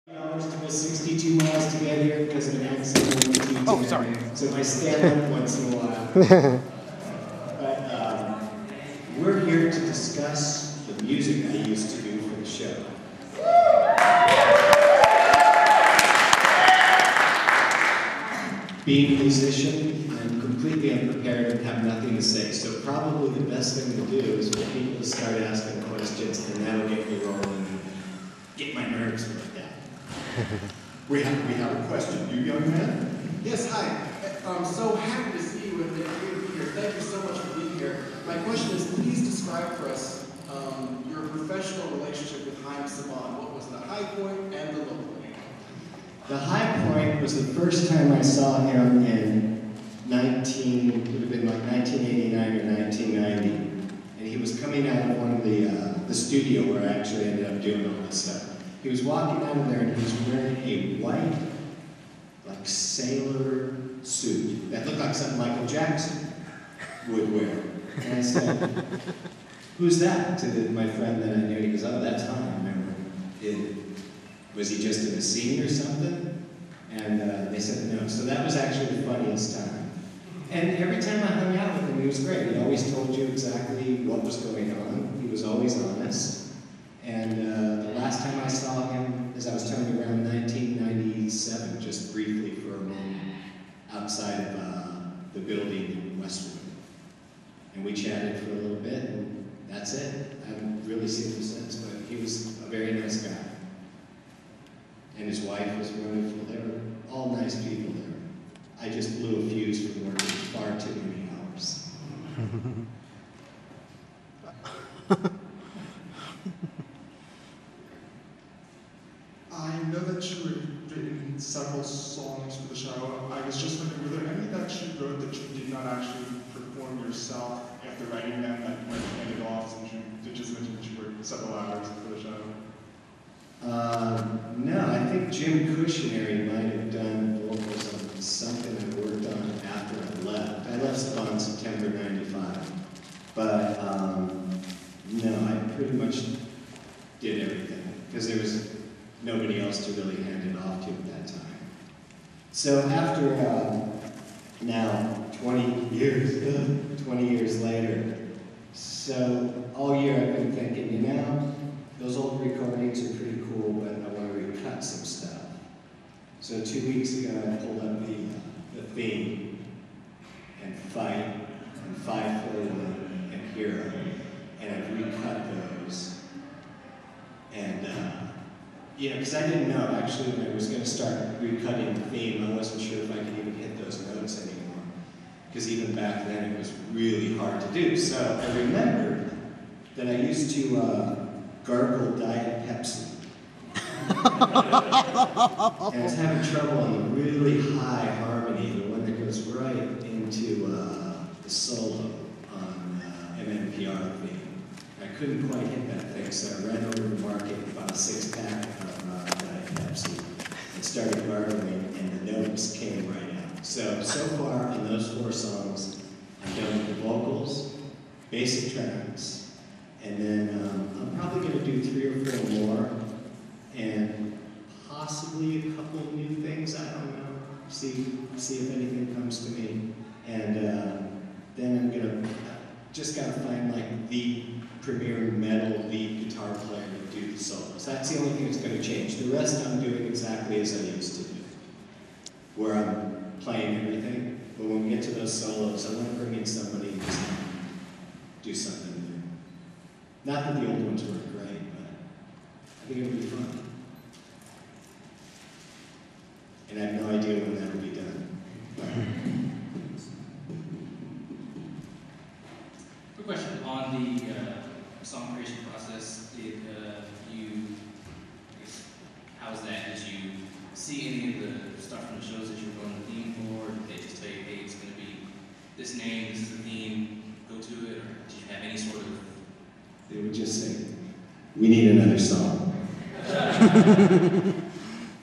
To go 62 miles to get here because of an accident. Oh, sorry. So I stand up once in a while. But we're here to discuss the music I used to do for the show. Being a musician, I'm completely unprepared and have nothing to say. So probably the best thing to do is for people to start asking questions, and that'll get me rolling and get my nerves worked out. We have a question. You young man? Yes, hi. I'm so happy to see you and be here. Thank you so much for being here. My question is, please describe for us your professional relationship with s.p.d. What was the high point and the low point? The high point was the first time I saw him in it would have been like 1989 or 1990. And he was coming out of one of the studio where I actually ended up doing all this stuff. He was walking out of there and he was wearing a white, like sailor suit that looked like something Michael Jackson would wear. And I said, "Who's that?" to my friend that I knew. He goes, "Oh, that's Han." Was he just in a scene or something? And they said no. So that was actually the funniest time. And every time I hung out with him, he was great. He always told you exactly what was going on. He was always honest. And the last time I saw him, as I was telling you, around 1997, just briefly for a moment, outside of the building in Westwood. And we chatted for a little bit, and that's it. I haven't really seen him since, but he was a very nice guy. And his wife was wonderful. They were all nice people there. I just blew a fuse from working far too many hours. I know that you had written several songs for the show. I was just wondering, were there any that you wrote that you did not actually perform yourself after writing them, that you might have handed off, since you did just mention that you worked several hours for the show? No, I think Jim Cushionary might have done vocals on something I worked on after I left. I left s.p.d. in September '95. But no, I pretty much did everything, because there was nobody else to really hand it off to at that time. So after now 20 years later, so all year I've been thinking, you know, those old recordings are pretty cool, but I want to recut some stuff. So 2 weeks ago I pulled up the theme, and Fight, and 541, and Hero, and I've recut those. And you know, because I didn't know, actually, when I was going to start recutting the theme, I wasn't sure if I could even hit those notes anymore. Because even back then, it was really hard to do. So I remembered that I used to gargle Diet Pepsi. And I was having trouble on the really high harmony, the one that goes right into the solo on MNPR theme. I couldn't quite hit that thing, so I ran over to the market and bought a 6-pack of Diet Pepsi and started gargling, and the notes came right out. So far on those 4 songs, I've done the vocals, basic tracks, and then I'm probably going to do 3 or 4 more, and possibly a couple of new things, I don't know. See if anything comes to me. And then I'm going to, just got to find like the premier metal lead guitar player to do the solos. That's the only thing that's going to change. The rest I'm doing exactly as I used to do, where I'm playing everything. But when we get to those solos, I want to bring in somebody who's going to do something new. Not that the old ones weren't great, but I think it'll be fun. And I have no idea when that'll be done. Quick question on the song creation process. How was that? Did you see any of the stuff from the shows that you were going the theme for? Did they just say, hey, it's going to be this name, this is the theme, go to it? Or did you have any sort of... They would just say, we need another song.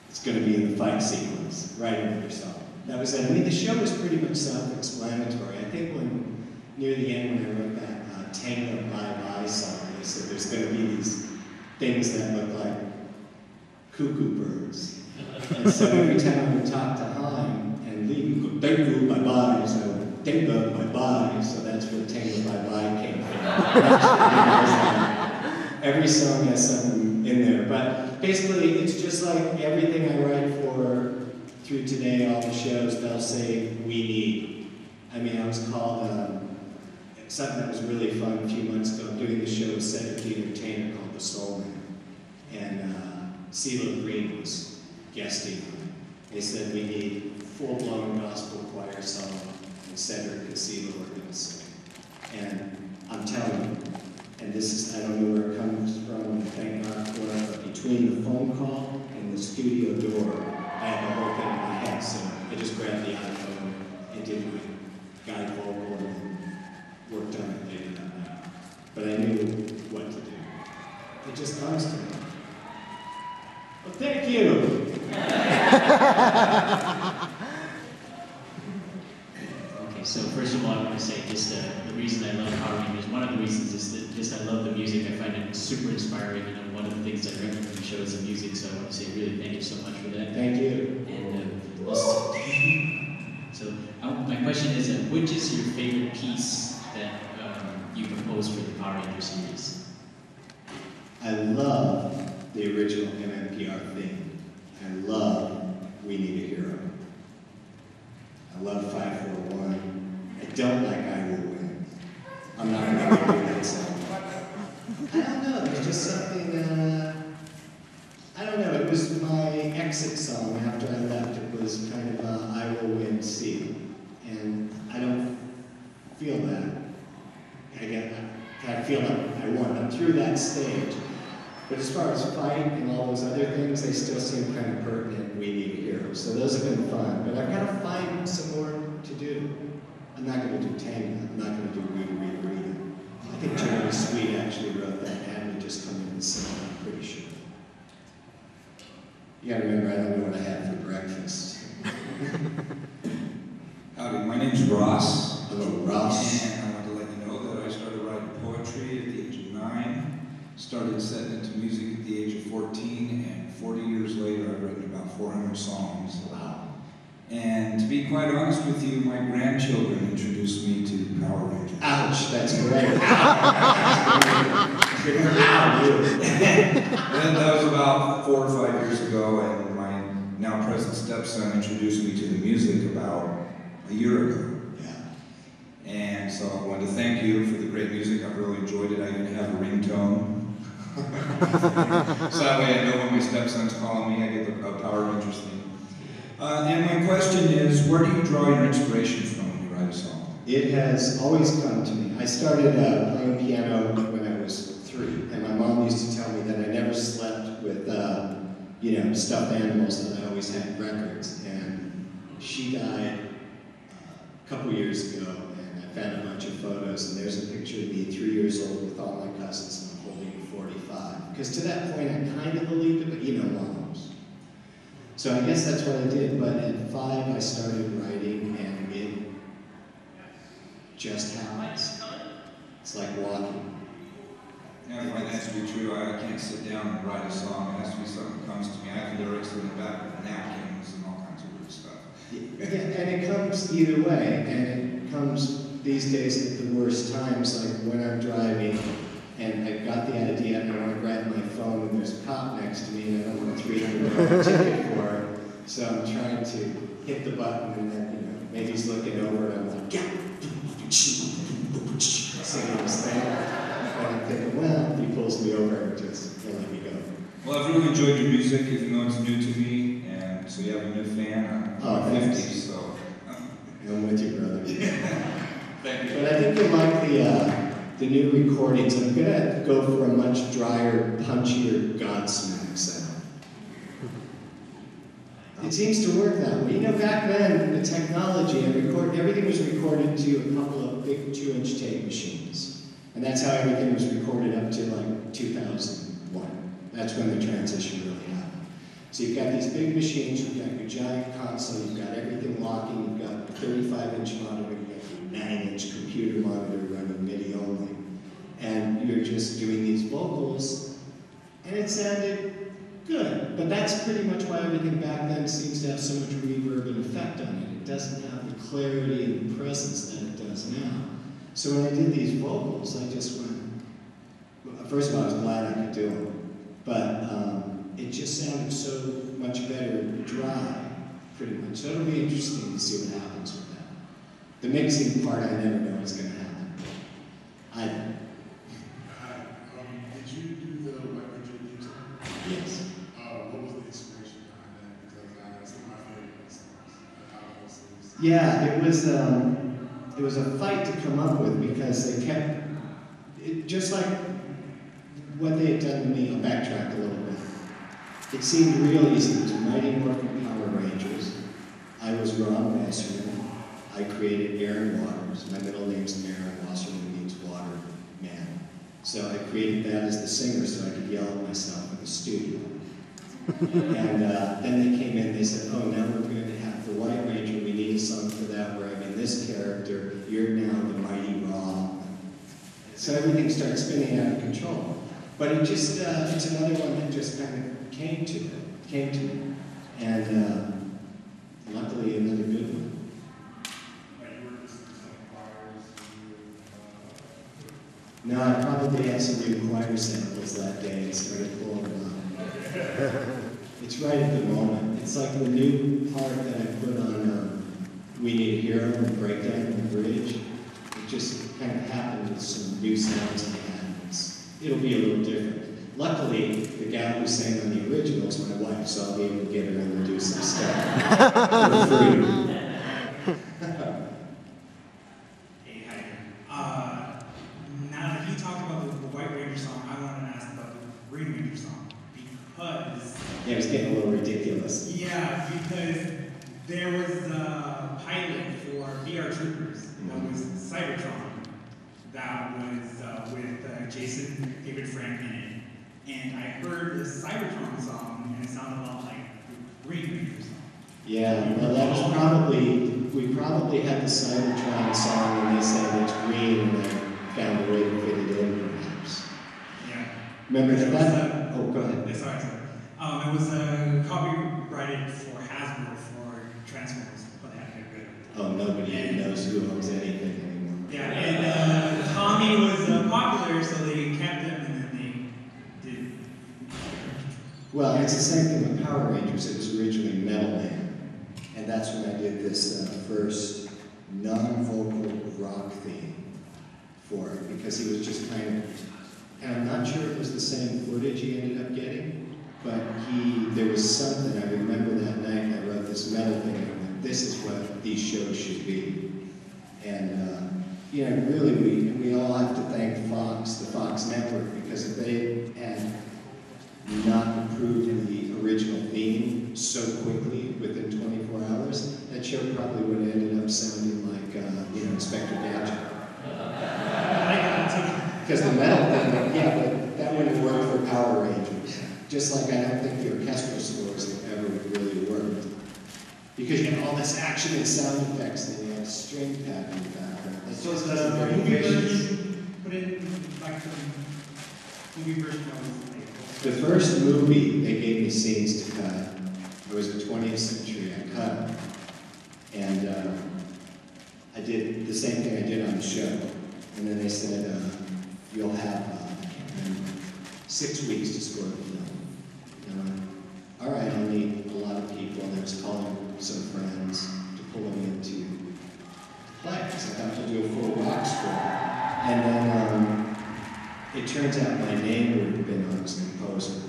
It's going to be in the fight sequence. Write another song. That was it. I mean, the show was pretty much self-explanatory. I think near the end when I wrote that Tango Bye Bye song, they said there's going to be these things that look like cuckoo birds. And so every time I would talk to Haim and leave, he'd go, "Thank you, bye-bye." So I would, "Thank you, bye-bye." So that's where "Tango Bye-Bye" came from. Every song has something in there. But basically, it's just like everything I write for through today, all the shows, they'll say, "We need." I mean, I was called, something that was really fun a few months ago, doing the show with Cedric the Entertainer called The Soul Man. And CeeLo Green was guesting. They said, "We need full-blown gospel choir song," and Cedric and CeeLo are going to sing. And I'm telling you, and this is, I don't know where it comes from, thank God for it, but between the phone call and the studio door, I had the whole thing in my head, so I just grabbed the iPhone and did my guide vocal and worked on it later that night. But I knew what to do. It just comes to me. Well, thank you. Okay, so first of all, I want to say just the reason I love Power Rangers, one of the reasons is that just I love the music. I find it super inspiring, and one of the things I recommend from the show is the music, so I want to say really thank you so much for that. Thank you. And also, so my question is, which is your favorite piece that you composed for the Power Rangers series? I love the original MMPR theme. I love We Need a Hero. I love 541. I don't like I Will Win. I'm not going to do that song. I don't know, there's just something, I don't know, it was my exit song after I left. It was kind of I Will Win seal. And I don't feel that. I feel like I won. I'm through that stage. But as far as fight and all those other things, they still seem kind of pertinent. We Need a Hero. So those have been fun. But I've got to find some more to do. I'm not going to do Tango. I'm not going to do Rita, Rita, Rita. I think Jeremy Sweet actually wrote that and had me just come in and sing it, I'm pretty sure. You got to remember, I don't know what I had for breakfast. Howdy, my name's Ross. Hello, Ross. And I want to let you know that I started writing poetry at the age of 9, started setting it to music at the age of 14, and 40 years later I've written about 400 songs. Wow. And to be quite honest with you, my grandchildren introduced me to Power Rangers. Ouch, that's great. Good for you. And that was about 4 or 5 years ago, and my now present stepson introduced me to the music about a year ago. Yeah. And so I wanted to thank you for the great music. I've really enjoyed it. I even have a ringtone. So that way I know when my stepson's calling me, I get the Power Rangers theme. And my question is, where do you draw your inspiration from when you write a song? It has always come to me. I started playing piano when I was 3, and my mom used to tell me that I never slept with, stuffed animals, that I always had records. And she died a couple years ago, and I found a bunch of photos, and there's a picture of me 3 years old with all my cousins, and I'm holding a 45. Because to that point, I kind of believed it, but moms. So I guess that's what I did, but at 5, I started writing, and it just happens. It's like walking. Yeah, I find that to be true. I can't sit down and write a song. It has to be something that comes to me. I have lyrics in the back of napkins and all kinds of weird stuff. Yeah, and it comes either way, and it comes these days at the worst times, like when I'm driving, and I've got the idea, and I want to grab my phone, and there's a cop next to me, and I don't want a $300 ticket for it, so I'm trying to hit the button, and then, maybe he's looking over, and I'm like, yeah, singing this thing, and I'm thinking, well, if he pulls me over, and just he'll let me go. Well, I've really enjoyed your music, even though it's new to me, and so you have a new fan. I'm 50, so. I'm with you, brother. Thank you. But I think you'll like the new recordings. I'm gonna go for a much drier, punchier Godsmack sound. It seems to work that way. Back then, the technology and everything was recorded to a couple of big 2-inch tape machines. And that's how everything was recorded up to like 2001. That's when the transition really happened. So you've got these big machines, you've got your giant console, you've got everything locking, you've got a 35-inch monitor, you've got your 9-inch computer monitor running MIDI only. And you're just doing these vocals, and it sounded Good, but that's pretty much why everything back then seems to have so much reverb and effect on it. It doesn't have the clarity and the presence that it does now. So when I did these vocals, I just went, well, first of all, I was glad I could do them, but it just sounded so much better dry, pretty much. So it'll be interesting to see what happens with that. The mixing part, I never know what's going to happen. Did you do the White Ranger theme song? Yes. What was the inspiration behind that? Because it's one of my favorite songs. Yeah, it was a fight to come up with because they kept, just like what they had done to me, I'll backtrack a little bit. It seemed real easy. It was Mighty Morphin Power Rangers. I was Ron Wasserman. I created Aaron Waters. My middle name's Aaron. Wasserman means water man. So I created that as the singer so I could yell at myself in the studio. And then they came in, they said, oh, now we're going to have the White Ranger. We need a song for that where I'm in this character. You're now the Mighty Raw. So everything started spinning out of control. But it just, it's another one that just kind of came to me. And luckily another good one. No, I probably had some new choir samples that day and started pulling them out. It's right at the moment. It's like the new part that I put on We Need a Hero and Breakdown on the Bridge. It just kind of happened with some new sounds I had. It'll be a little different. Luckily, the gal who sang on the original is my wife, so I'll be able to get her in and do some stuff for free. Hey, hi. Now that you talked about the White Ranger song, I wanted to ask about the Green Ranger song because Yeah, it was getting a little ridiculous. yeah, because there was a pilot for VR Troopers that was Cybertron that was with Jason David Frank in it, and I heard the Cybertron song and it sounded a lot like the Green Ranger song. Yeah, well, that was probably, we probably had the Cybertron song and they said it's green and I found a way to fit it in, perhaps. Yeah. Remember There that? was Oh, go ahead. Sorry. It was copyrighted for Hasbro for Transformers, but they had to get rid of it. Oh, nobody even knows who owns anything anymore. Yeah, and Tommy was popular, so they kept him, and then they did. Well, it's the same thing with Power Rangers. It was originally Metal Man. And that's when I did this first non-vocal rock theme for it, because he was just kind of, and I'm not sure it was the same footage he ended up getting, but there was something, I remember that night I wrote this metal thing, and I went, this is what these shows should be. And, you know, really we all have to thank Fox, the Fox network, because if they had not approved the original theme so quickly, within 24 hours, that show probably would have ended up sounding like, you know, Inspector Gadget. Because the metal thing, yeah, but that wouldn't work for Power Rangers. Just like I don't think the orchestral scores have ever really worked. Because you have all this action and sound effects, and you have string pad in the background. That's So just the very movie vicious. version, put in like the movie version that was like. The first movie, they gave me scenes to cut. It was the 20th century, I cut them. And I did the same thing I did on the show. And then they said, you'll have, I can't remember, 6 weeks to score the film. And I went, all right, I'll need a lot of people. And I was calling some friends to pull them into play, because I thought to do a full rock score. And then it turns out my name would have been on as composer.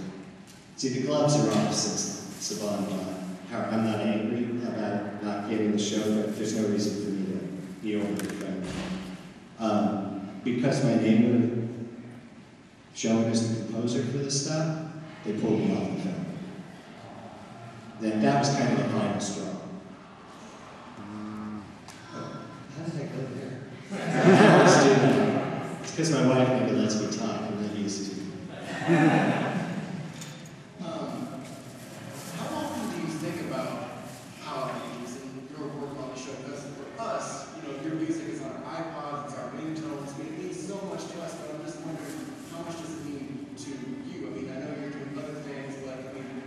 See, the gloves are off since Saban bought. I'm not angry about not getting the show, but there's no reason for me to be over the friend. Because my name would have shown as the composer for this stuff, they pulled me off the film. Then that was kind of the final straw. Oh, how did I go there? I was doing that. It's because my wife never lets me talk. I'm not used to it. How often do you think about Power Rangers and your work on the show? Because for us, you know, your music is on our iPods, it's our ringtones. I mean, it means so much to us, but I'm just wondering, how much does it mean to you? I mean, I know you're doing other things, like, I mean,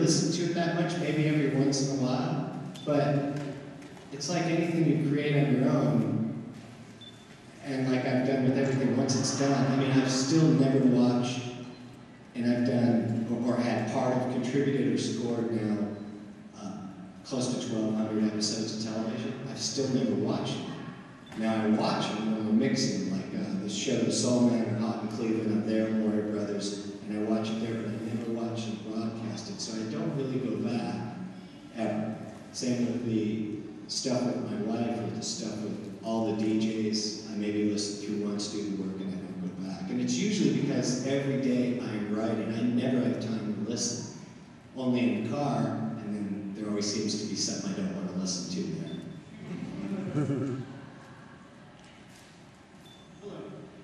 listen to it that much, maybe every once in a while, but it's like anything you create on your own, and like I've done with everything, once it's done, I mean, I've still never watched, and I've done, or had part of, contributed or scored now, close to 1,200 episodes of television. I've still never watched it. Now I watch them when we're mixing, like the show The Soul Man or Hot in Cleveland up there, Warner Brothers, and I watch it there, but I never watch it broadcasted, so I don't really go back ever. Same with the stuff with my wife, or the stuff with all the DJs. I maybe listen through once, do the work, and I don't go back. And it's usually because every day I'm writing. I never have time to listen. Only in the car, and then there always seems to be something I don't want to listen to there. Hello.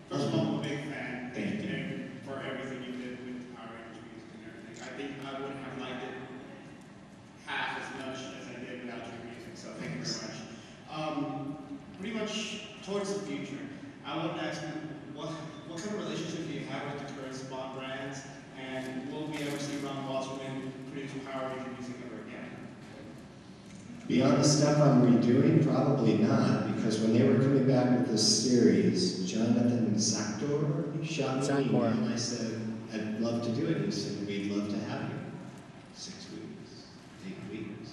First of all, I'm a big fan. Thank you. For everything you did with Power Rangers music and everything. I think I wouldn't have liked it half as much as I did without your music, so thank you very much. Pretty much towards the future, I wanted to ask you, what kind of relationship do you have with the current Spawn brands, and will we ever see Ron Wasserman produce Power Ranger music ever again? Beyond the stuff I'm redoing, probably not, because when they were coming back with this series, Jonathan Zactor shot me an email, and I said, I'd love to do it. He said, we'd love to have you. 6 weeks, 8 weeks,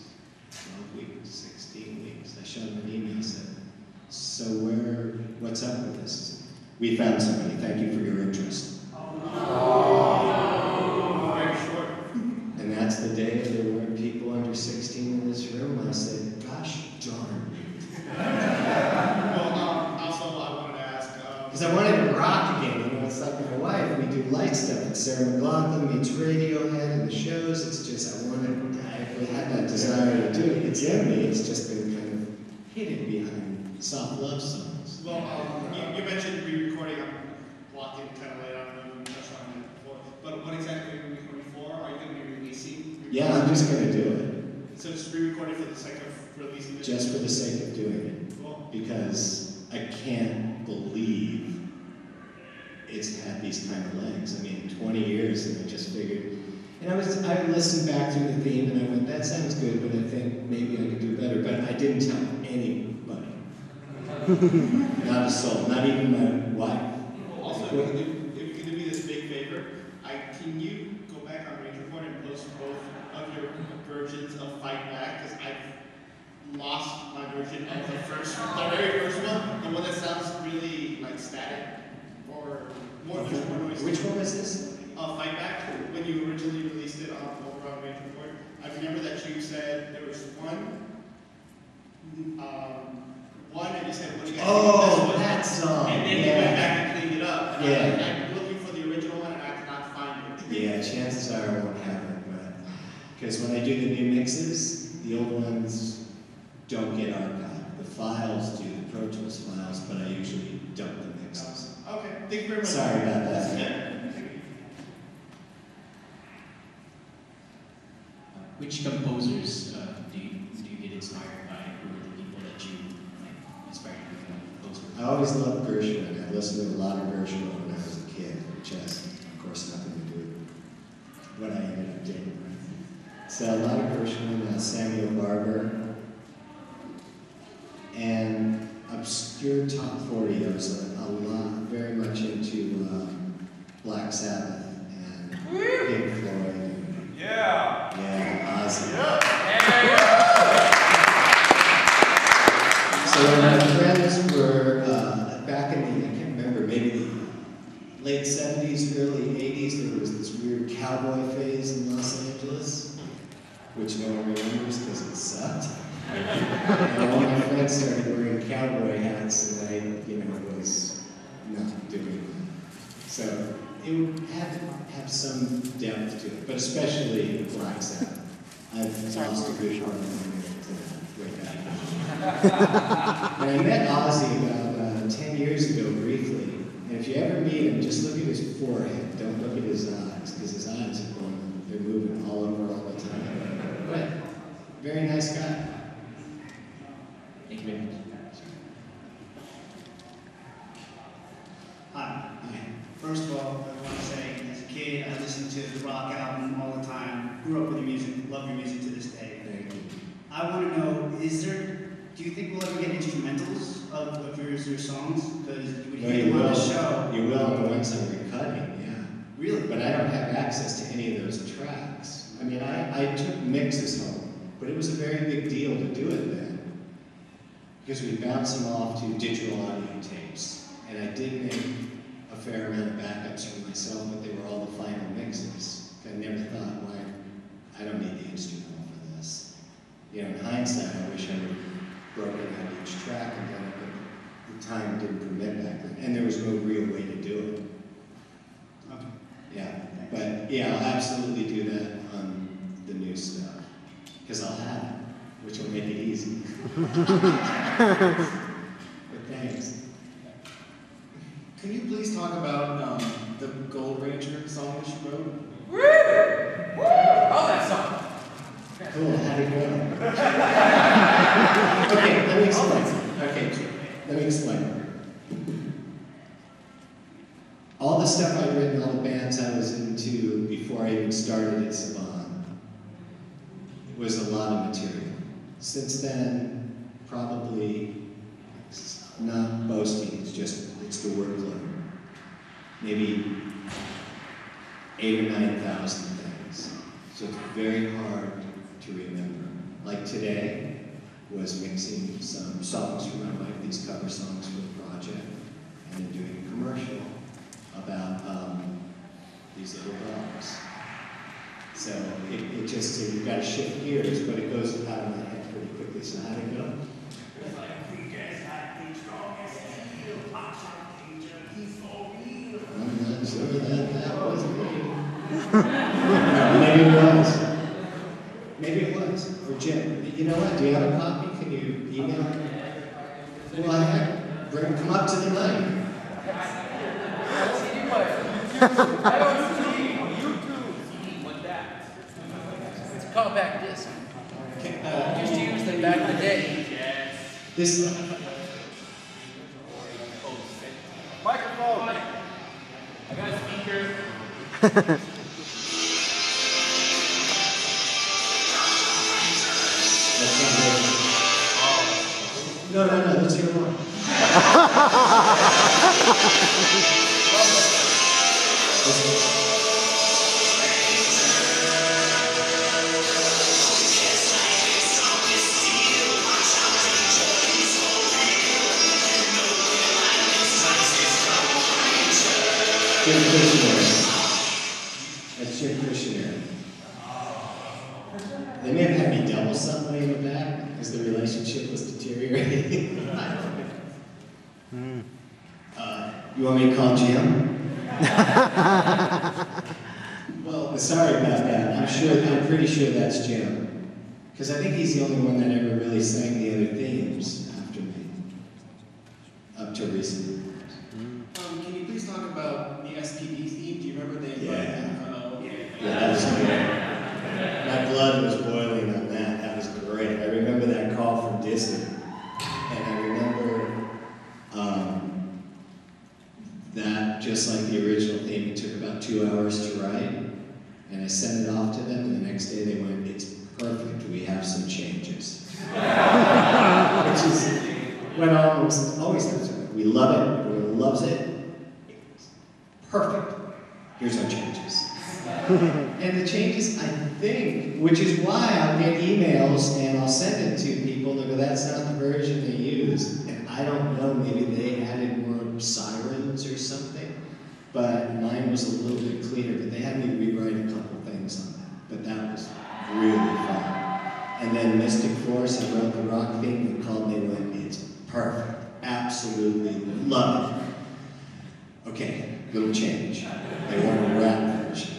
12 weeks, 16 weeks. I shot him an email, I said, so what's up with this? We found somebody, thank you for your interest. Very short. And that's the day there weren't people under 16 in this room. I said, gosh darn. Well, also I wanted to ask... Because I wanted to rock again, you know, it's like my wife, we do light stuff. It's Sarah McLachlan meets Radiohead and the shows. It's just, I had that desire to do it. It's in me, it's just been kind of hidden behind soft love songs. Well, you mentioned re-recording. I'm walking kind of late on it, and touched on it before. But what exactly are you re-recording for? Are you going to be releasing? Yeah, I'm just going to do it. So just re-recording for the sake of releasing it? Just for the sake of doing it. Cool. Because I can't believe it's had these kind of legs. I mean, 20 years, and I just figured. And I listened back through the theme, and I went, that sounds good, but I think maybe I could do better. But I didn't tell anybody. Not a soul, not even my wife. Also, if you could do me this big favor, can you go back on Range Report and post both of your versions of Fight Back? Because I've lost my version of the very first one, the one that sounds really like static, or more noise. Which one was this? Fight Back, when you originally released it over on Range Report. I remember that you said there was one, and you said, what do you guys think of this one? That song. And then you went back and cleaned it up. And Yeah. I'm looking for the original one, and I cannot find it. Yeah, chances are I won't have it, but because when I do the new mixes, the old ones don't get archived. The files do, the Pro Tools files, but I usually dump the mixes. Okay, thank you very much. Sorry about that. Which composers do you get inspired by? Who are the people that you inspired to become a composer? I always loved Gershwin. I listened to a lot of Gershwin when I was a kid, which has, of course, nothing to do with what I ended up doing. So a lot of Gershwin, Samuel Barber, and obscure top 40. I was very much into Black Sabbath and Pink Floyd. Yeah, Ozzy. So my friends were back in the, I can't remember, maybe the late 70s, early 80s, there was this weird cowboy phase in Los Angeles, which no one remembers because it sucked. And all my friends started wearing cowboy hats, and I, was not doing that. So it would have to have some depth to it, but especially Black Sabbath. I've lost a good part of my way back. And I met Ozzy about 10 years ago briefly, and if you ever meet him, just look at his forehead, don't look at his eyes, because his eyes are they're moving all over all the time. But very nice guy. Thank you very much. Hi. First of all, I want to say, as a kid, I listened to the rock album all the time. Grew up with the music. love your music to this day. Thank you. I want to know, do you think we'll ever get instrumentals of your songs? Because you would hear them on the show. You will on the ones I'm recutting, yeah. Really? But I don't have access to any of those tracks. I mean, I took mixes home, but it was a very big deal to do it then. Because we bounced them off to digital audio tapes. And I did make a fair amount of backups for myself, but they were all the final mixes. I never thought, why, I don't need the instrumental for this. You know, in hindsight, I wish I would have broken out each track and done it, but the time didn't permit back then. And there was no real way to do it. Okay. Yeah, but yeah, I'll absolutely do that on the new stuff. Because I'll have it, which will make it easy. But thanks. Can you please talk about the Gold Ranger song that you wrote? Oh, that song. Cool, how'd it go? Okay, let me explain. Okay, let me explain. All the stuff I'd written, all the bands I was into before I even started at Saban was a lot of material. Since then, probably, not boasting, it's the workload. Maybe 8,000 or 9,000 things. So it's very hard to remember. Like today was mixing some songs for my wife, these cover songs for the project, and then doing a commercial about these little dogs. So it just, you've got to shift gears, but it goes out of my head pretty quickly. So how'd it go? I'm not sure that was me. Maybe it was. Maybe it was. Or Jim. You know what? Do you have a copy? Can you email it? Well, come up to the mic. I don't see YouTube. What that? It's a compact disc. Used to use them back in the day. This. Microphone. I got a speaker. No, let's hear more. Jim Cushioner. That's Jim Cushioner. They may have had me double somebody in the back because the relationship was deteriorating. I don't know. You want me to call Jim? Well, sorry about that. I'm pretty sure that's Jim. Because I think he's the only one that ever really sang the other themes after me. Up to recently. Can you please talk about the s.p.d theme? Do you remember the Yeah, that was great. My blood was boiling on that. That was great. I remember that call from Disney. And I remember that, just like the original theme, it took about 2 hours to write. And I sent it off to them, and the next day they went, "It's perfect, we have some changes." Which is what always happens. We love it, everyone loves it. It's perfect. Here's our changes. And the changes, I think, which is why I'll get emails and I'll send it to people that go, "That's not the version they used." And I don't know, maybe they added more sirens or something, but mine was a little bit cleaner. But they had me rewrite a couple things on that. But that was really fun. And then Mystic Force, I wrote the rock theme, they called me and went, "It's perfect. Absolutely love it." Okay, little change. They want a rap version.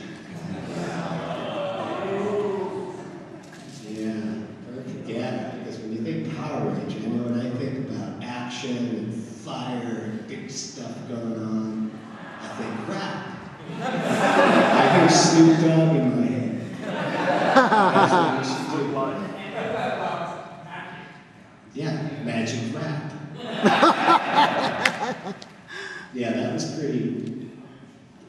Yeah, perfect. Yeah, because when you think Power Ranger, you know, when I think about action and fire and big stuff going on, I think rap. I hear Snoop Dogg in my head. That's what we should do. Yeah, magic rap. Yeah, that was pretty.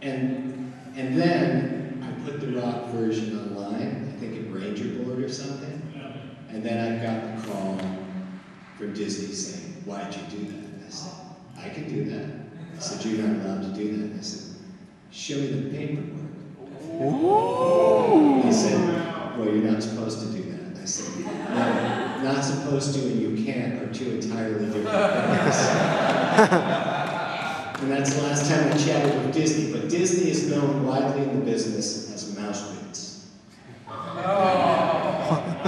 And then I put the rock version online. I think it rained Ranger board or something. And then I got the call from Disney saying, "Why'd you do that?" And I said, "I can do that." I said, "You're not allowed to do that." And I said, "Show me the paperwork." He said, "Well, you're not supposed to do that." And I said, "No, not supposed to and you can't are two entirely different things." And that's the last time I chatted with Disney. But Disney is known widely in the business as Mousewigs.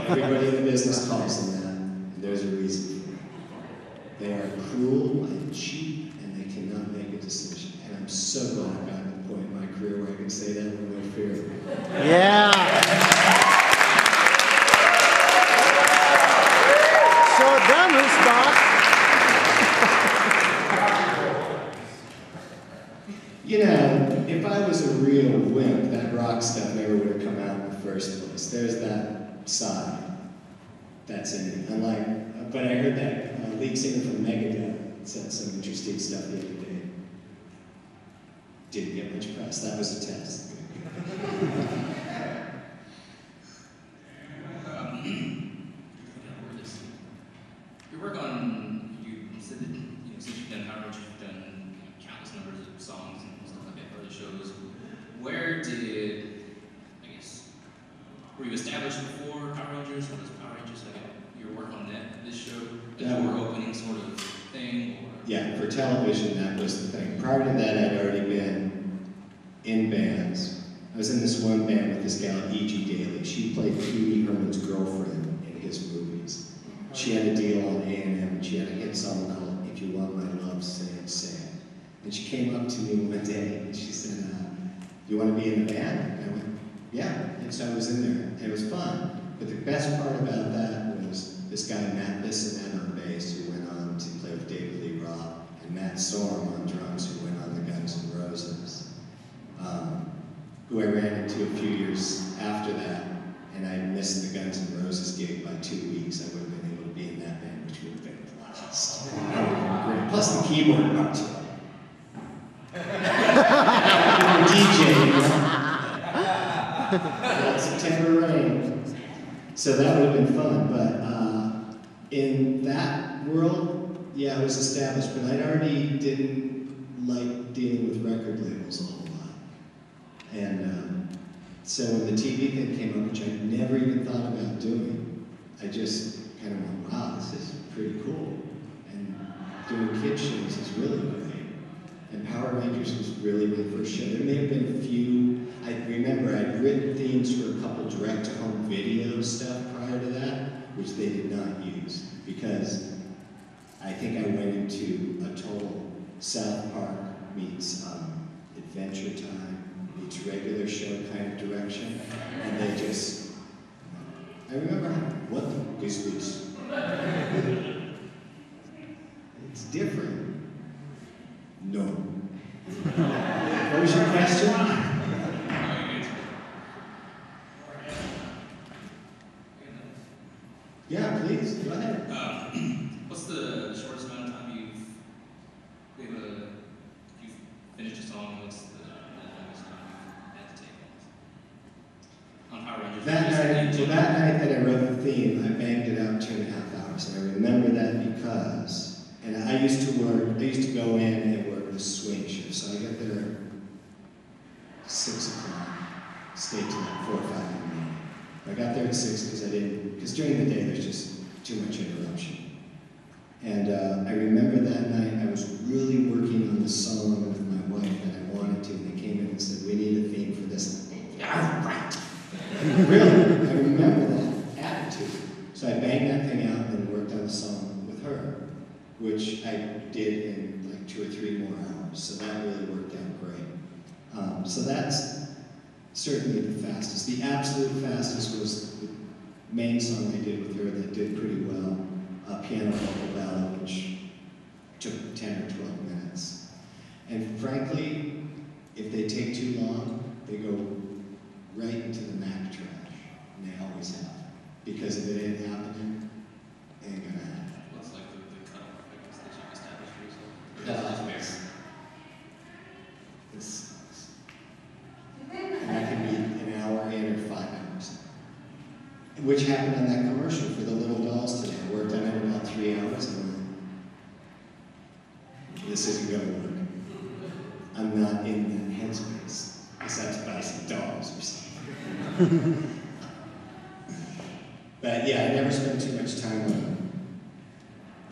Everybody in the business calls them that, and there's a reason for it. They are cruel and cheap, and they cannot make a decision. And I'm so glad I got to the point in my career where I can say that with no fear. Yeah. So done, Spock. You know, if I was a real wimp, that rock stuff never would have come out in the first place. There's that side that's in me. Unlike, but I heard that lead singer from Megadeth said some interesting stuff the other day. Didn't get much press. That was a test. Your work on, you said that, since you've done Power Rangers, you've done countless numbers of songs and stuff like that for other shows. Where did, were you established before Power Rangers? What was Power Rangers, your work on this show? A door opening sort of thing? Or? Yeah, for television, that was the thing. Prior to that, I'd already been in bands. I was in this one band with this gal, E.G. Daly. She played Pee Wee Herman's girlfriend in his movies. She had a deal on A&M, and she had a hit song called "If You Want My Love, Say It, Say It." And she came up to me one day, and she said, "You want to be in the band?" And I went, "Yeah." And so I was in there, and it was fun. But the best part about that was this guy, Matt Bissonette, on bass, who went on to play with David Lee Roth, and Matt Sorum on drums, who went on the Guns N' Roses, who I ran into a few years after that, and I missed the Guns N' Roses gig by 2 weeks. I would have been able to be in that band, which would have been a blast. That would have been great. Plus the keyboard part to it. DJ, September rain. So that would have been fun, but in that world, yeah, I was established, but I already didn't like dealing with record labels a whole lot. And so when the TV thing came up, which I never even thought about doing, I just kind of went, wow, this is pretty cool. And doing kid shows is really great. And Power Rangers was really my first show. There may have been a few. I remember I'd written themes for a couple direct-to-home video stuff prior to that, which they did not use, because I think I went into a total South Park meets Adventure Time meets regular show kind of direction, and they just, I remember, what the goose goose? It's different. No. What was your question? Yeah, please, go ahead. What's the shortest amount of time you've been able to, you've finished a song, what's the longest time you've had to take on Power Rangers? That night that I wrote the theme, I banged it out 2.5 hours. And I remember that because, and I used to go in and work the swing shift. So I got there at 6 o'clock, stayed till like 4 or 5 in the morning. I got there at 6 because during the day there's just too much interruption. And I remember that night I was really working on the song with my wife that I wanted to, and they came in and said, "We need a theme for this." Yeah, right. Really, I remember that attitude. So I banged that thing out and worked on the song with her, which I did in like 2 or 3 more hours. So that really worked out great. So that's certainly the fastest. The absolute fastest was the main song I did with her that did pretty well, Piano Vocal Ballad, which took 10 or 12 minutes. And frankly, if they take too long, they go right into the Mac trash, and they always have. Because if it ain't happening, it ain't gonna happen. What's like the cutoff, I guess, that you've established for yourself? This sucks. And that can be an hour in or 5 hours. which happened on that commercial for the little dolls today. I worked on it about 3 hours and this isn't going to work. I'm not in that headspace. I just have to buy some dolls or something. But yeah, I never spend too much time on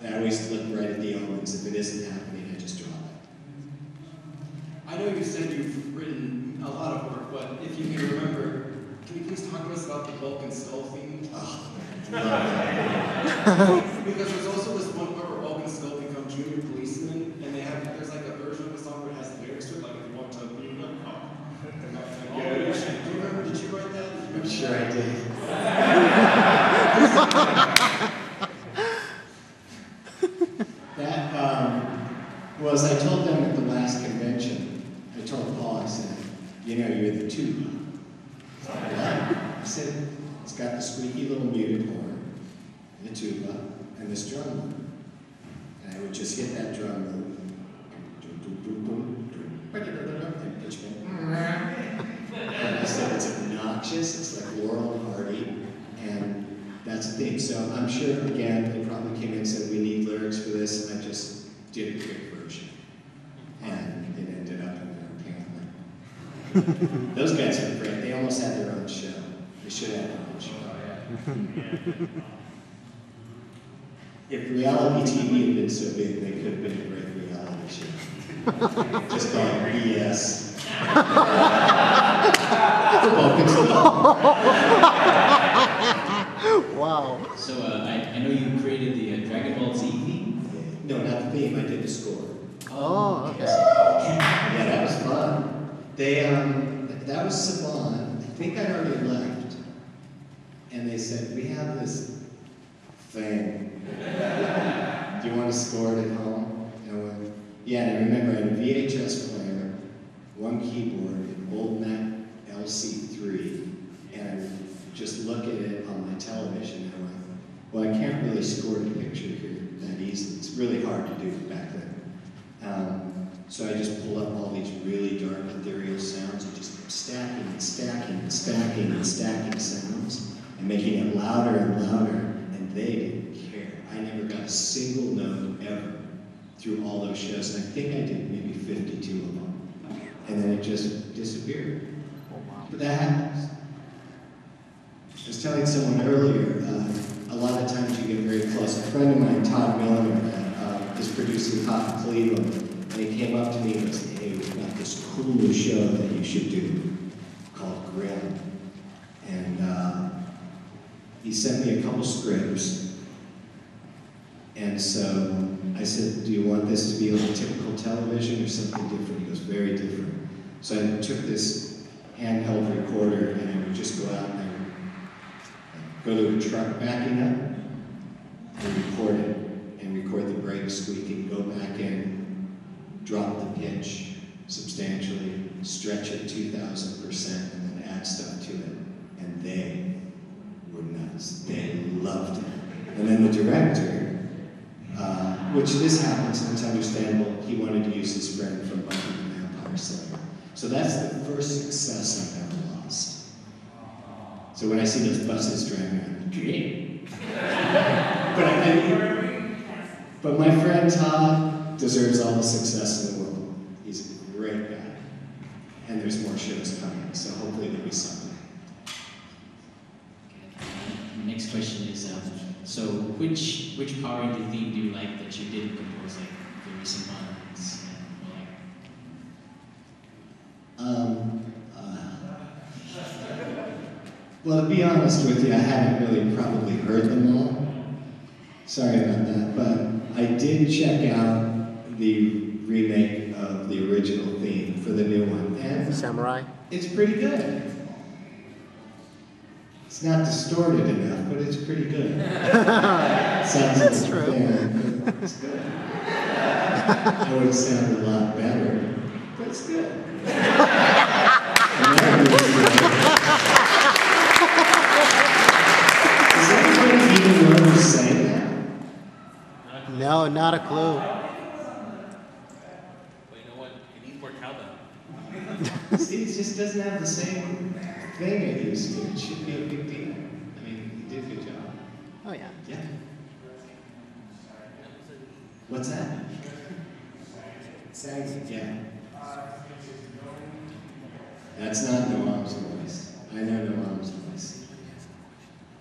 it. I always look right at the omens. If it isn't happening, I just drop it. I know you said you've written a lot of work, but if you can remember, can you please talk to us about the Vulcan skull theme? Oh, because there's also this one part where Vulcan skull become junior policemen, and there's like a version of the song where it has lyrics to it, like if you want to be a cop. Do you remember? Did you write that? I'm sure I did. That, well, as I told them at the last convention, I told Paul, I said, you know, you're the tuba. What? I said, it's got the squeaky little muted horn, and the tuba, and this drum loop. And I would just hit that drum loop, and pitch it. And I said, it's obnoxious, it's like Laurel and Hardy, and that's the theme. So I'm sure, again, they probably came in and said, we need lyrics for this, and I just did a quick version. And it ended up in there, apparently. Those guys are great. They almost had their own show. They should have their own show. If reality TV had been so big, they could have been a great reality show. Just call it BS. Wow. So I know you created the Dragon Ball Z theme. No, not the theme. I did the score. Oh, okay. Yeah, that was fun. They that was Saban. I think I'd already left, and they said, "We have this thing. Do you want to score it at home?" And I went, "Yeah." And I remember I had a VHS player, one keyboard, an old Mac LC3, and I would just look at it on my television. And I went, "Well, I can't really score the picture here that easily. It's really hard to do back then." So I just pull up all these really dark, ethereal sounds and just kept stacking and stacking and stacking and stacking sounds and making it louder and louder, and they didn't care. I never got a single note ever through all those shows, and I think I did maybe 52 of them. And then it just disappeared. But that happens. I was telling someone earlier, a lot of times you get very close. A friend of mine, Todd Miller, is producing Hot in Cleveland, and he came up to me and said, "Hey, we've got this cool new show that you should do called Grimm." And he sent me a couple scripts. And so I said, "Do you want this to be like typical television or something different?" He goes, "Very different." So I took this handheld recorder and I would just go out and I would go to a truck backing up and record it, and record the brakes squeaking, go back in, drop the pitch substantially, stretch it 2,000%, and then add stuff to it. And they were nuts. They loved it. And then the director, which this happens, and it's understandable, he wanted to use his friend from Buffy the Vampire Slayer. So that's the first success I've ever lost. So when I see those buses driving, I'm like, great. But my friend Todd deserves all the success in the world. He's a great guy. And there's more shows coming, so hopefully there'll be something. Next question is, so which Power Ranger theme do you like that you didn't compose, like the recent ones? Well, to be honest with you, I haven't really probably heard them all. Sorry about that, but I did check out the remake of the original theme for the new one, and Samurai. it's pretty good. It's not distorted enough, but it's pretty good. Sounds That's like true. But it's good. I would sound a lot better, but it's good. Does anybody even know who's saying that? No, not a clue. Well, you know what? You need more cowbell. See, it just doesn't have the same thing it used to. It should be a big deal. I mean, he Oh yeah. Yeah. What's that? Sang, yeah. That's not Noam's voice. I know Noam's voice.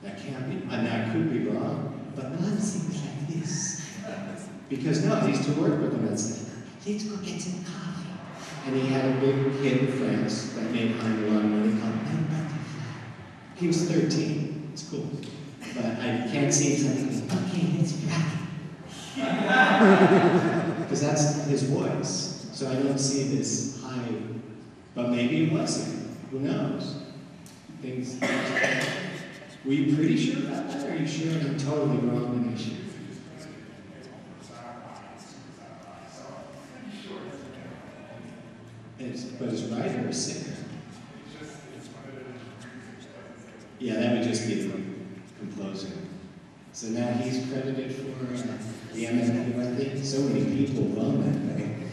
That can't be, and I could be wrong, but Noam sings like this. Because no, I used to work with him and say, let's go get some coffee. And he had a big hit in France that made him a lot of money called No Butterfly. He was 13, it's cool. But I can't see something, okay, let's rock it. Because that's his voice. So I don't see this high, but maybe it wasn't. Who knows? Things. Were you pretty sure about that? Or are you sure I'm totally wrong in issue? But his writer or singer? Yeah, that would just be the composer. So now he's credited for the MMP, I think. So many people love that thing.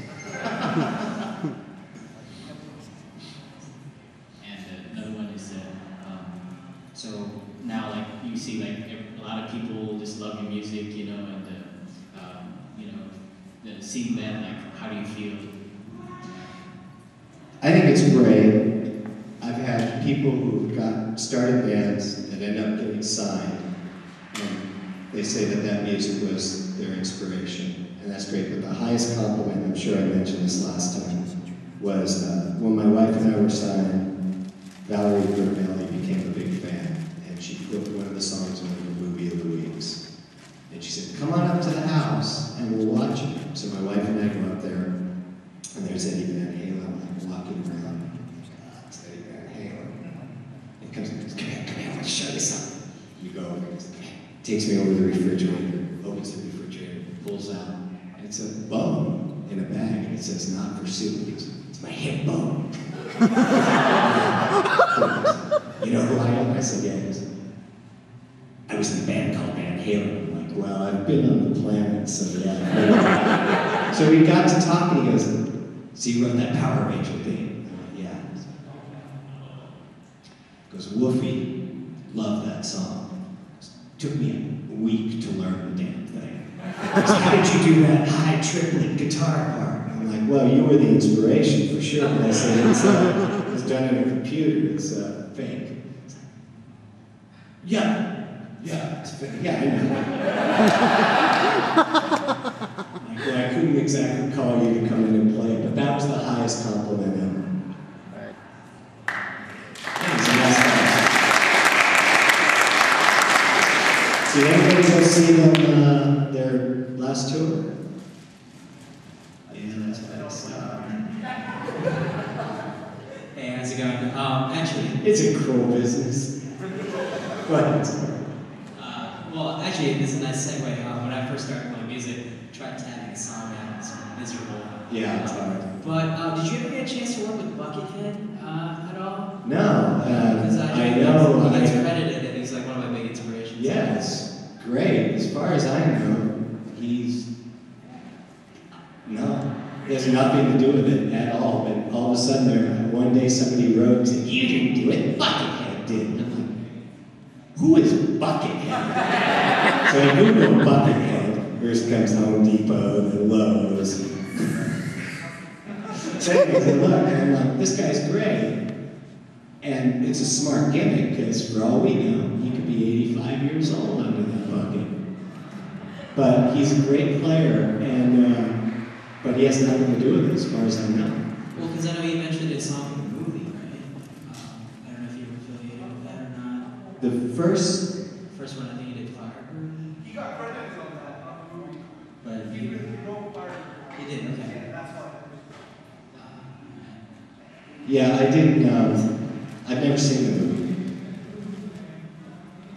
And another one is that, so now like you see like a lot of people just love your music, you know, and seeing that, like, how do you feel? I think it's great. I've had people who've started bands that end up getting signed, and they say that that music was their inspiration, and that's great. But the highest compliment, I'm sure I mentioned this last time, was when my wife and I were signed, Valerie Bertelli became a big fan, and she put one of the songs in the movie of the weeks. And she said, come on up to the house, and we'll watch it. So my wife and I go up there, and there's Eddie Van Halen, like, walking around. It's Eddie Van Halen. He comes and goes, come here, I want to show you something. You go over, he goes, takes me over to the refrigerator, opens the refrigerator, pulls out, and it's a bone in a bag, and it says, not for soup. He goes, it's my hip bone. You know who I am? I said, yeah. He goes, I was in a band called Van Halen. I'm like, well, I've been on the planet, so yeah. So we got to talk, and he goes, so you wrote that Power Ranger thing? I'm like, yeah. He goes, Woofy, love that song. Took me a week to learn the damn thing. He goes, how did you do that high triplet guitar part? I'm like, well, you were the inspiration for sure. But I said, it's done in a computer, it's fake. Yeah, it's fake. Yeah, I know. Like, well, I couldn't exactly call you to come in and play, but that was the highest compliment ever. Did anybody go see them, their last tour? Yeah, that's nice. Hey, how's it going? Actually, it's a cruel business. Go ahead. Well, actually, this is a nice segue. When I first started playing music, I tried tagging a song out. It was miserable. Yeah, it's hard. But did you ever get a chance to work with Buckethead at all? No, Because I know. He gets credited, and he's like one of my big inspirations. Yes, great. As far as I know, he has nothing to do with it at all. But all of a sudden, one day somebody wrote and said, you didn't do it, Buckethead did. And I'm like, who is Buckethead? So I Googled Buckethead. First comes Home Depot, then Lowe's. Second I said, look, and I'm like, this guy's great. And it's a smart gimmick, because for all we know, he could be 85 years old under that bucket. But he's a great player, and but he has nothing to do with it, as far as I know. Well, because I know you mentioned it's song from the movie, right? I don't know if you were affiliated with that or not. The first one, I think you did Firebird. He got credits on that movie. But He really wrote Firebird. He did, okay. Yeah, that's why. Yeah, I didn't. I've never seen the movie.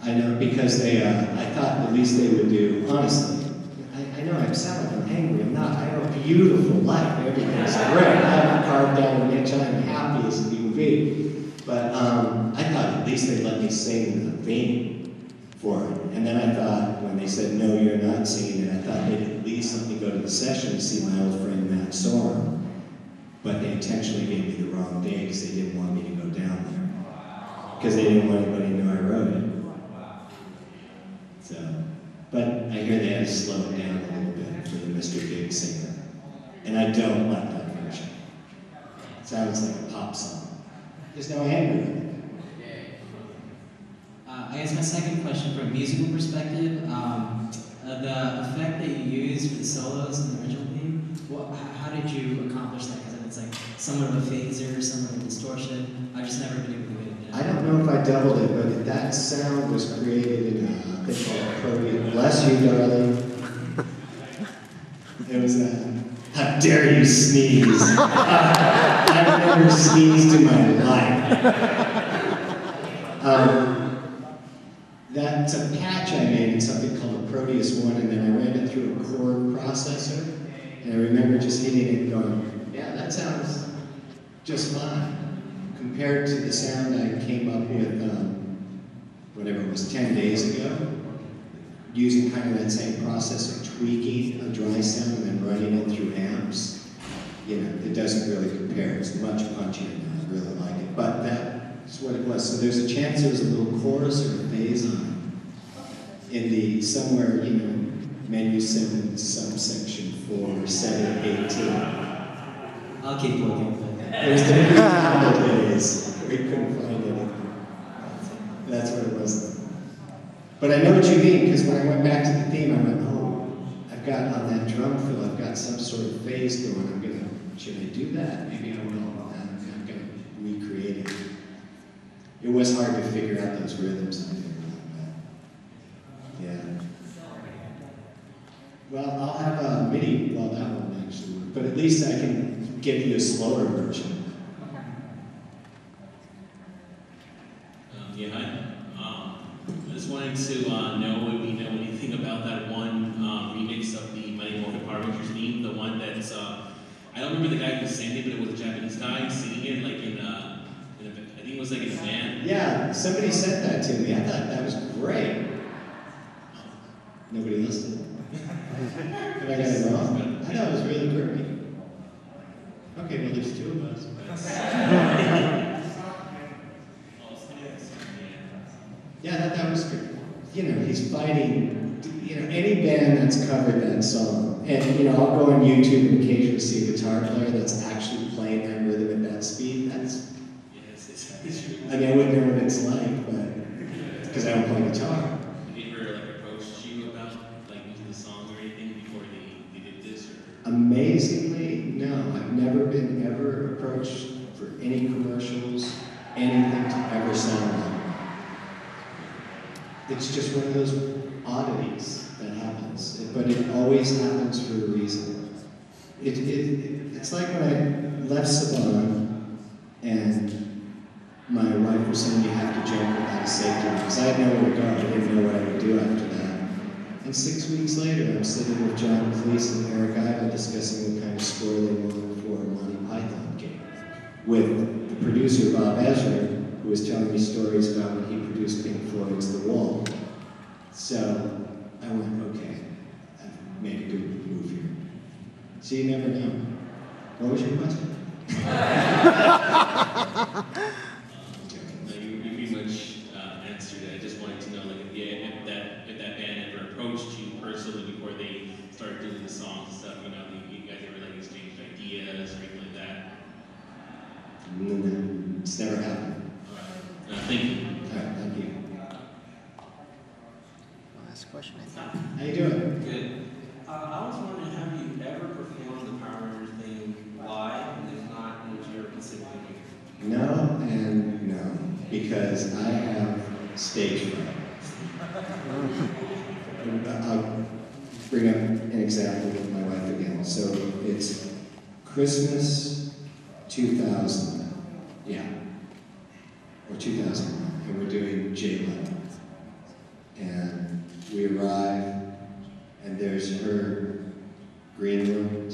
I know because they. I thought at least they would do. Honestly, I know I sound like I'm angry. I'm not. I have a beautiful life. Everything's great. I haven't carved out an inch. I'm happy as you can be. But I thought at least they'd let me sing the theme for it. And then I thought when they said no, you're not singing it, I thought they'd at least let me go to the session and see my old friend Matt Sorum. But they intentionally gave me the wrong day because they didn't want me to go down there. Because they didn't want anybody to know I wrote it. So, but I hear they had to slow it down a little bit for the Mr. Big singer. And I don't like that version. It sounds like a pop song. There's no anger in it. I guess my second question from a musical perspective, the effect that you used for the solos in the original theme, how did you accomplish that? Because it's like somewhat of a phaser, somewhat of a distortion. I've just never been able to get it down. I don't know if I doubled it, but that sound was created in a thing called Protean. Bless you, darling. It was how dare you sneeze? I've never sneezed in my life. That's a patch I made in something called a Proteus 1, and then I ran it through a chord processor, and I remember just hitting it and going, yeah, that sounds just fine, compared to the sound I came up with, whatever it was, 10 days ago, using kind of that same process of tweaking a dry sound and then running it through amps. You know, it doesn't really compare. It's much punchier, and I really like it. But that's what it was. So there's a chance there was a little chorus or a phase on in the somewhere, you know, menu 7, subsection 4, 7, 18. I'll keep looking. It was the couple days. We couldn't find anything. That's what it was. But I know what you mean, because when I went back to the theme, I went, oh, I've got on that drum fill, I've got some sort of phase going. Should I do that? Maybe I will. I'm going to recreate it. It was hard to figure out those rhythms and everything like that. Yeah. Well, I'll have a MIDI, well, that won't actually work, but at least I can give you a slower version. Yeah, hi. I just wanted to know if we know anything about that one remix of the Mighty Morphin Power Rangers theme, the one that's, I don't remember the guy who sang it, but it was a Japanese guy singing it like in a, I think it was like in a band. Yeah, somebody sent that to me. I thought that was great. Nobody else did. Have I got it wrong? I thought it was really great. Okay, well, there's two of us. Yeah, that was good. You know, he's fighting, you know, any band that's covered that song. And, you know, I'll go on YouTube and occasionally see a guitar player that's actually playing that rhythm at that speed. That's, I mean, I wouldn't know what it's like, but, because I don't play guitar. Have you ever, like, approached you about, like, using the song or anything before they did this, or? Amazingly, no. I've never been ever approached for any commercials, anything to ever sound like. It's just one of those oddities that happens, but it always happens for a reason. It's like when I left Saban and my wife was saying you have to jump without a safety because I had nowhere to go. I didn't know what I would do after that. And 6 weeks later, I'm sitting with John Cleese and Eric Idle discussing what kind of score they wanted for a Monty Python game with the producer, Bob Ezra, who was telling me stories about when he produced Pink Floyd's The Wall. So I went, okay, I've made a good move here. So you never know. What was your question? You pretty much answered it. I just wanted to know, like, if that band ever approached you personally before they started doing the songs and stuff. You know, you guys ever like exchanged ideas or anything like that? No, it's never happened. Thank you. All right, thank you. Last question, I think. How you doing? Good. I was wondering, have you ever performed the Power Rangers thing live? And if not, would you ever consider doing it? No and no, because I have stage fright. I'll bring up an example with my wife again. So it's Christmas 2000, yeah, or 2001, and we're doing J-Lo. And we arrive, and there's her green room,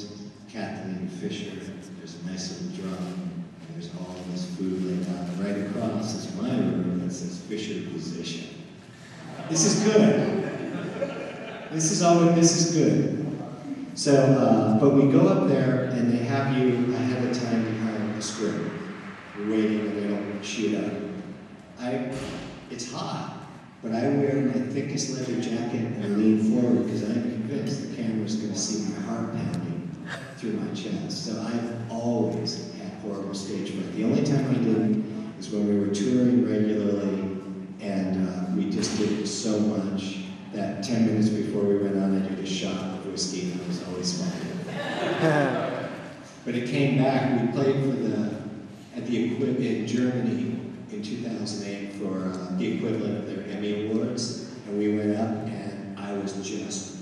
Kathleen Fisher, there's a nice little drum, and there's all this food laid out. And right across is my room that says Fisher Position. This is good. This is good. So, but we go up there, and they have you ahead of time behind the screen. You're waiting, and they don't shoot up. It's hot. But I wear my thickest leather jacket and lean forward because I'm convinced the camera's going to see my heart pounding through my chest. So I've always had horrible stage fright. The only time I didn't is when we were touring regularly, and we just did it so much that 10 minutes before we went on, I did a shot of whiskey, and I was always fine. But it came back. We played at the Equip in Germany in 2008 for the equivalent of their Emmy Awards, and we went up, and I was just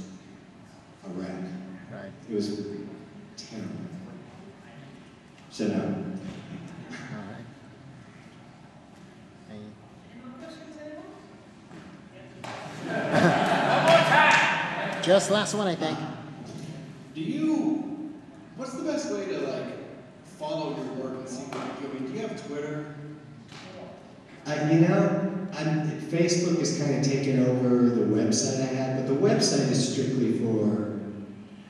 a wreck. Right. It was terrible. So no. All right. Just last one, I think. What's the best way to like follow your work and see what you do? I mean, do you have Twitter? Facebook has kind of taken over the website I had, but the website is strictly for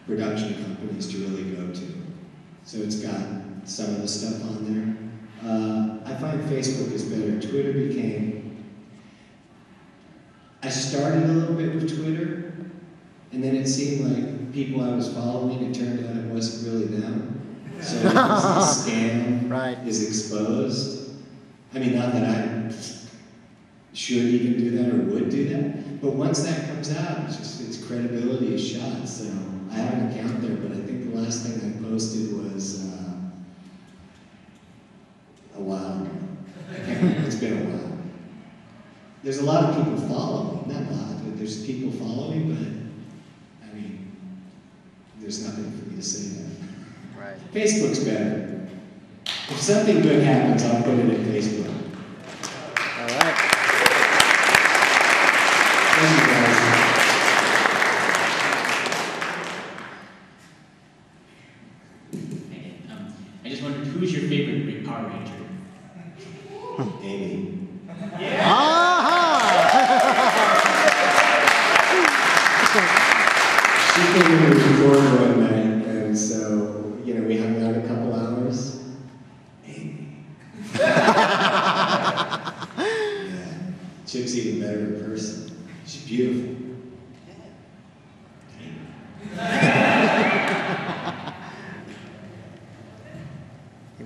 production companies to really go to. So it's got some of the stuff on there. I find Facebook is better. Twitter I started a little bit with Twitter, and then it seemed like people I was following, it turned out it wasn't really them. So the scam is exposed. I mean, not that I should even do that or would do that, but once that comes out, its credibility is shot. So I have an account there, but I think the last thing I posted was a while ago. It's been a while. There's a lot of people following, not a lot, but there's people following, but I mean, there's nothing for me to say there. Right. Facebook's better. If something good happens, I'll put it in Facebook. All right. Thank you, guys. I just wondered, who's your favorite Power Ranger? Amy. She came in to record one night, and so, we hung out a couple hours. Amy. Yeah. Chip's even better in person. She's beautiful.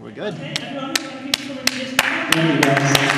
We're good. Okay, everyone, thank you for coming to this. Thank you, guys.